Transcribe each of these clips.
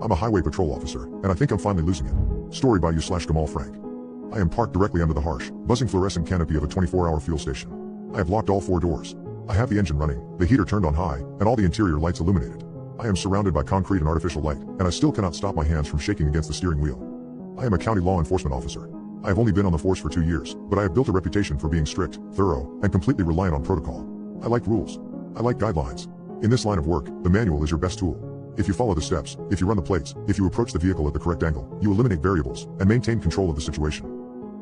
I'm a highway patrol officer, and I think I'm finally losing it. Story by you/Gamal Frank. I am parked directly under the harsh, buzzing fluorescent canopy of a 24-hour fuel station. I have locked all 4 doors. I have the engine running, the heater turned on high, and all the interior lights illuminated. I am surrounded by concrete and artificial light, and I still cannot stop my hands from shaking against the steering wheel. I am a county law enforcement officer. I have only been on the force for 2 years, but I have built a reputation for being strict, thorough, and completely reliant on protocol. I like rules. I like guidelines. In this line of work, the manual is your best tool. If you follow the steps, if you run the plates, if you approach the vehicle at the correct angle, you eliminate variables and maintain control of the situation.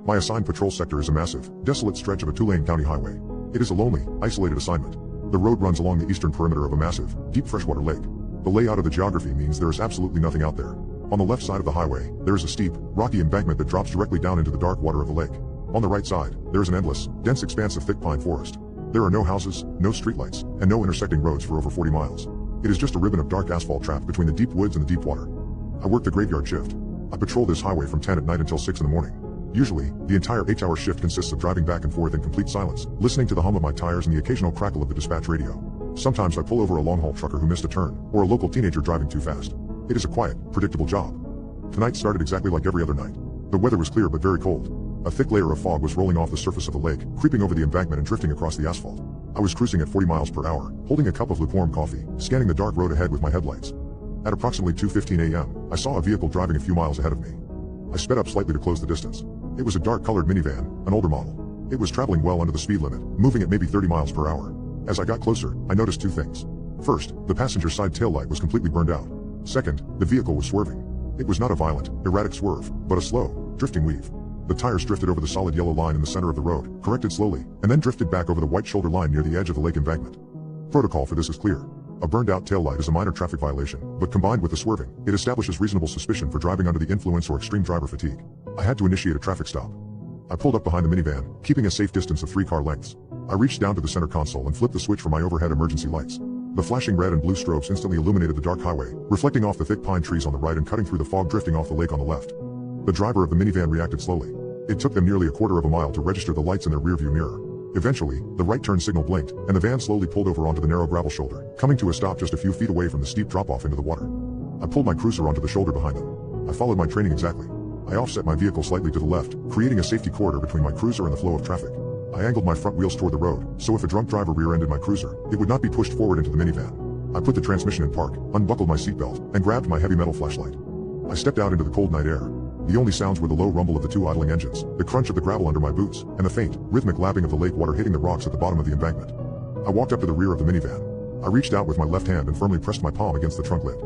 My assigned patrol sector is a massive, desolate stretch of a 2-lane county highway. It is a lonely, isolated assignment. The road runs along the eastern perimeter of a massive, deep freshwater lake. The layout of the geography means there is absolutely nothing out there. On the left side of the highway, there is a steep, rocky embankment that drops directly down into the dark water of the lake. On the right side, there is an endless, dense expanse of thick pine forest. There are no houses, no streetlights, and no intersecting roads for over 40 miles. It is just a ribbon of dark asphalt trapped between the deep woods and the deep water. I work the graveyard shift. I patrol this highway from 10 at night until 6 in the morning. Usually, the entire 8-hour shift consists of driving back and forth in complete silence, listening to the hum of my tires and the occasional crackle of the dispatch radio. Sometimes I pull over a long-haul trucker who missed a turn, or a local teenager driving too fast. It is a quiet, predictable job. Tonight started exactly like every other night. The weather was clear but very cold. A thick layer of fog was rolling off the surface of the lake, creeping over the embankment and drifting across the asphalt. I was cruising at 40 miles per hour, holding a cup of lukewarm coffee, scanning the dark road ahead with my headlights. At approximately 2:15 a.m., I saw a vehicle driving a few miles ahead of me. I sped up slightly to close the distance. It was a dark-colored minivan, an older model. It was traveling well under the speed limit, moving at maybe 30 miles per hour. As I got closer, I noticed 2 things. First, the passenger side taillight was completely burned out. Second, the vehicle was swerving. It was not a violent, erratic swerve, but a slow, drifting weave. The tires drifted over the solid yellow line in the center of the road, corrected slowly, and then drifted back over the white shoulder line near the edge of the lake embankment. Protocol for this is clear. A burned-out taillight is a minor traffic violation, but combined with the swerving, it establishes reasonable suspicion for driving under the influence or extreme driver fatigue. I had to initiate a traffic stop. I pulled up behind the minivan, keeping a safe distance of 3 car lengths. I reached down to the center console and flipped the switch for my overhead emergency lights. The flashing red and blue strobes instantly illuminated the dark highway, reflecting off the thick pine trees on the right and cutting through the fog drifting off the lake on the left. The driver of the minivan reacted slowly. It took them nearly a quarter of a mile to register the lights in their rearview mirror. Eventually, the right turn signal blinked, and the van slowly pulled over onto the narrow gravel shoulder, coming to a stop just a few feet away from the steep drop-off into the water. I pulled my cruiser onto the shoulder behind them. I followed my training exactly. I offset my vehicle slightly to the left, creating a safety corridor between my cruiser and the flow of traffic. I angled my front wheels toward the road, so if a drunk driver rear-ended my cruiser, it would not be pushed forward into the minivan. I put the transmission in park, unbuckled my seatbelt, and grabbed my heavy metal flashlight. I stepped out into the cold night air. The only sounds were the low rumble of the 2 idling engines, the crunch of the gravel under my boots, and the faint, rhythmic lapping of the lake water hitting the rocks at the bottom of the embankment. I walked up to the rear of the minivan. I reached out with my left hand and firmly pressed my palm against the trunk lid.